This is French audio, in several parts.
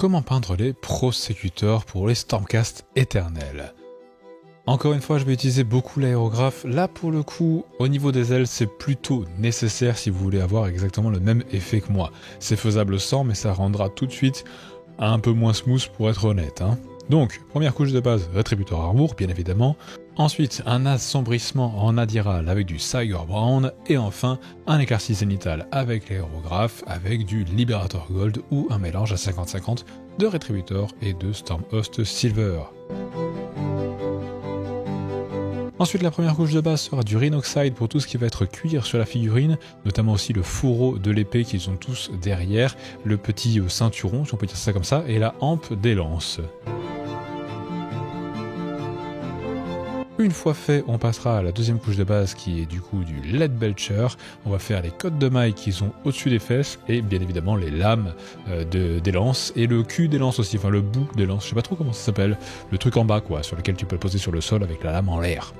comment peindre les prosecuteurs pour les Stormcast éternels. Encore une fois, je vais utiliser beaucoup l'aérographe. Là, pour le coup, au niveau des ailes, c'est plutôt nécessaire si vous voulez avoir exactement le même effet que moi. C'est faisable sans, mais ça rendra tout de suite un peu moins smooth pour être honnête. Donc, première couche de base, Rétributeur Armour, bien évidemment. Ensuite, un assombrissement en Adiral avec du Siger Brown. Et enfin, un éclairci zénital avec l'aérographe, avec du Liberator Gold ou un mélange à 50-50 de Rétributeur et de Stormhost Silver. Ensuite, la première couche de base sera du Rhinoxide pour tout ce qui va être cuir sur la figurine, notamment aussi le fourreau de l'épée qu'ils ont tous derrière, le petit ceinturon, si on peut dire ça comme ça, et la hampe des lances. Une fois fait, on passera à la deuxième couche de base qui est du coup du Lead Belcher. On va faire les côtes de mailles qui sont au-dessus des fesses et bien évidemment les lames des lances et le cul des lances aussi, enfin le bout des lances, je sais pas trop comment ça s'appelle, le truc en bas quoi, sur lequel tu peux le poser sur le sol avec la lame en l'air.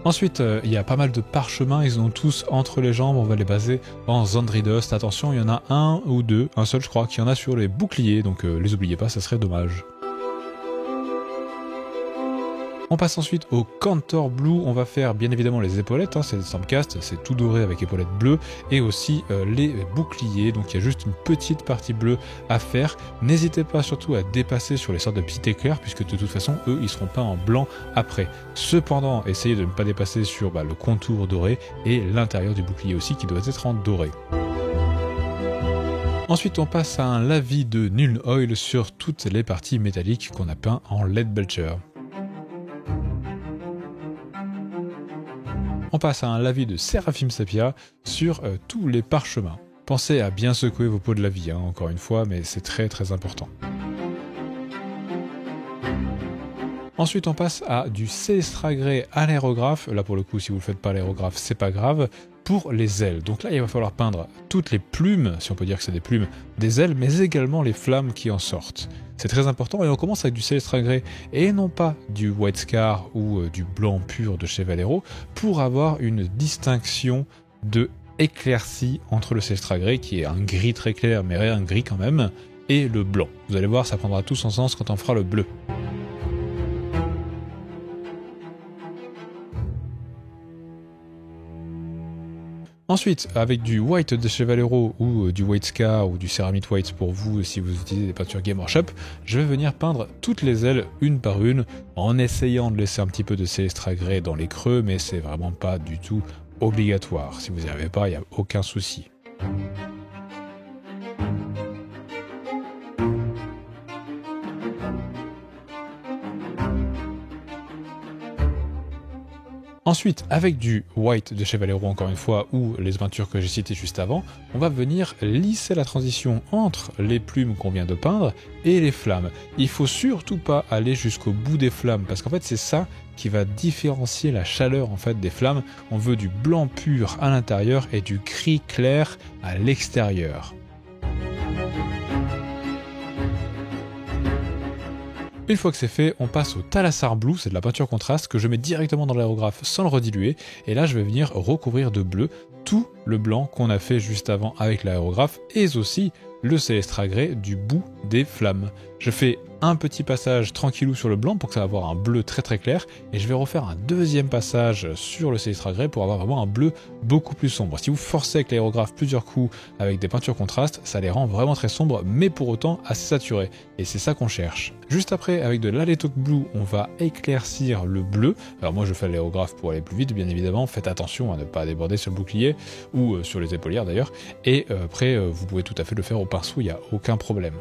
Ensuite, il y a pas mal de parchemins, ils ont tous entre les jambes, on va les baser en Zandridust. Attention, il y en a un ou deux, un seul je crois, qui en a sur les boucliers, donc les oubliez pas, ça serait dommage. On passe ensuite au Cantor Blue, on va faire bien évidemment les épaulettes, c'est des Stormcast, c'est tout doré avec épaulettes bleues, et aussi les boucliers, donc il y a juste une petite partie bleue à faire. N'hésitez pas surtout à dépasser sur les sortes de petits éclairs, puisque de toute façon, eux, ils seront peints en blanc après. Cependant, essayez de ne pas dépasser sur le contour doré, et l'intérieur du bouclier aussi, qui doit être en doré. Ensuite, on passe à un lavis de Nuln Oil sur toutes les parties métalliques qu'on a peint en Lead Belcher. On passe à un lavis de Seraphim Sepia sur tous les parchemins. Pensez à bien secouer vos pots de lavis, encore une fois, mais c'est très très important. Ensuite, on passe à du Célestra Grey à l'aérographe. Là, pour le coup, si vous ne le faites pas à l'aérographe, c'est pas grave. Pour les ailes. Donc là, il va falloir peindre toutes les plumes, si on peut dire que c'est des plumes, des ailes, mais également les flammes qui en sortent. C'est très important et on commence avec du Célestra Grey et non pas du White Scar ou du blanc pur de chez Valero pour avoir une distinction de éclaircie entre le Célestra Grey, qui est un gris très clair, mais un gris quand même, et le blanc. Vous allez voir, ça prendra tout son sens quand on fera le bleu. Ensuite, avec du White de chez Valero ou du White Scar ou du Ceramite White pour vous si vous utilisez des peintures Game Workshop, je vais venir peindre toutes les ailes une par une en essayant de laisser un petit peu de Célestra Grey dans les creux, mais c'est vraiment pas du tout obligatoire. Si vous n'y arrivez pas, il n'y a aucun souci. Ensuite, avec du White de chez Valero encore une fois, ou les peintures que j'ai citées juste avant, on va venir lisser la transition entre les plumes qu'on vient de peindre et les flammes. Il faut surtout pas aller jusqu'au bout des flammes, parce qu'en fait c'est ça qui va différencier la chaleur en fait des flammes. On veut du blanc pur à l'intérieur et du gris clair à l'extérieur. Une fois que c'est fait, on passe au Talassar Blue, c'est de la peinture contraste que je mets directement dans l'aérographe sans le rediluer, et là je vais venir recouvrir de bleu tout le blanc qu'on a fait juste avant avec l'aérographe, et aussi le Célestra Grey du bout des flammes. Je fais un petit passage tranquillou sur le blanc pour que ça va avoir un bleu très très clair, et je vais refaire un deuxième passage sur le Célestra Grey pour avoir vraiment un bleu beaucoup plus sombre. Si vous forcez avec l'aérographe plusieurs coups avec des peintures contrastes, ça les rend vraiment très sombres, mais pour autant assez saturés, et c'est ça qu'on cherche. Juste après, avec de l'Aletok Blue, on va éclaircir le bleu. Alors moi je fais l'aérographe pour aller plus vite, bien évidemment, faites attention à ne pas déborder sur le bouclier, ou sur les épaulières d'ailleurs, et après vous pouvez tout à fait le faire au pinceau, il n'y a aucun problème.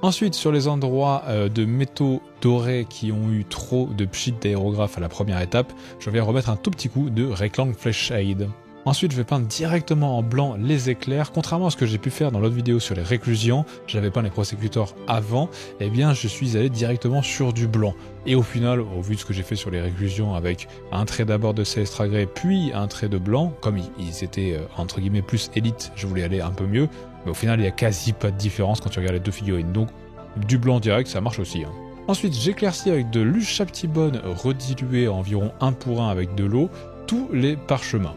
Ensuite, sur les endroits de métaux dorés qui ont eu trop de pchit d'aérographe à la première étape, je vais remettre un tout petit coup de Reclang Fleshshade. Ensuite, je vais peindre directement en blanc les éclairs. Contrairement à ce que j'ai pu faire dans l'autre vidéo sur les réclusions, j'avais peint les prosecutors avant, eh bien je suis allé directement sur du blanc. Et au final, au vu de ce que j'ai fait sur les réclusions avec un trait d'abord de Celestra Grey puis un trait de blanc, comme ils étaient entre guillemets plus élite, je voulais aller un peu mieux, mais au final il n'y a quasi pas de différence quand tu regardes les deux figurines. Donc du blanc direct, ça marche aussi. Ensuite, j'éclaircis avec de l'Ushaptibone redilué environ 1 pour 1 avec de l'eau, tous les parchemins.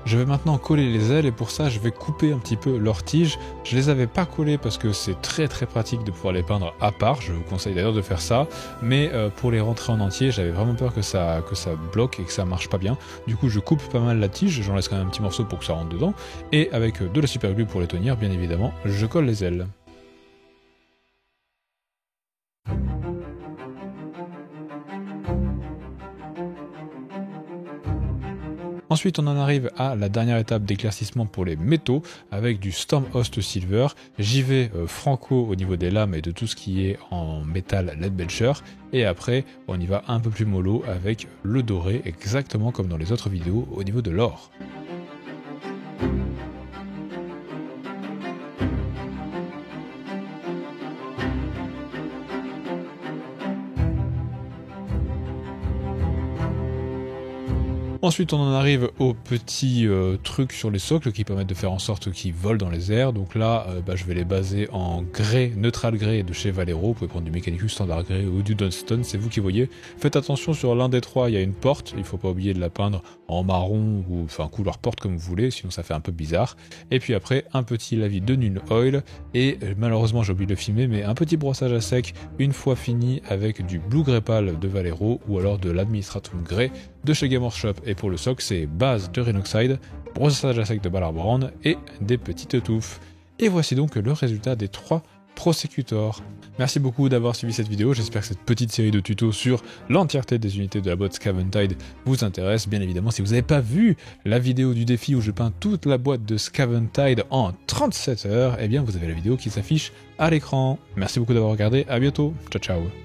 Je vais maintenant coller les ailes et pour ça je vais couper un petit peu leurs tiges. Je les avais pas collées parce que c'est très pratique de pouvoir les peindre à part, je vous conseille d'ailleurs de faire ça, mais pour les rentrer en entier j'avais vraiment peur que ça bloque et que ça marche pas bien. Du coup je coupe pas mal la tige, j'en laisse quand même un petit morceau pour que ça rentre dedans, et avec de la super glue pour les tenir bien évidemment, je colle les ailes. Ensuite, on en arrive à la dernière étape d'éclaircissement pour les métaux avec du Stormhost Silver. J'y vais franco au niveau des lames et de tout ce qui est en métal Leadbelcher. Et après, on y va un peu plus mollo avec le doré, exactement comme dans les autres vidéos au niveau de l'or. Ensuite, on en arrive aux petits trucs sur les socles qui permettent de faire en sorte qu'ils volent dans les airs. Donc là, je vais les baser en grès, neutral grès de chez Valero. Vous pouvez prendre du Mechanicus standard grès ou du Dunston, c'est vous qui voyez. Faites attention, sur l'un des trois, il y a une porte. Il ne faut pas oublier de la peindre en marron ou enfin couleur porte comme vous voulez, sinon ça fait un peu bizarre. Et puis après, un petit lavis de Nuln Oil. Et malheureusement, j'ai oublié de le filmer, mais un petit brossage à sec une fois fini avec du Blue Grey Pal de Valero ou alors de l'Administratum Grey de chez Gamer Shop. Et pour le socle, c'est base de Rhinoxide, brossage à sec de Ballard Brand et des petites touffes. Et voici donc le résultat des 3 Prosecutors. Merci beaucoup d'avoir suivi cette vidéo, j'espère que cette petite série de tutos sur l'entièreté des unités de la boîte Scaventide vous intéresse. Bien évidemment, si vous n'avez pas vu la vidéo du défi où je peins toute la boîte de Scaventide en 37 heures, eh bien vous avez la vidéo qui s'affiche à l'écran. Merci beaucoup d'avoir regardé, à bientôt, ciao ciao.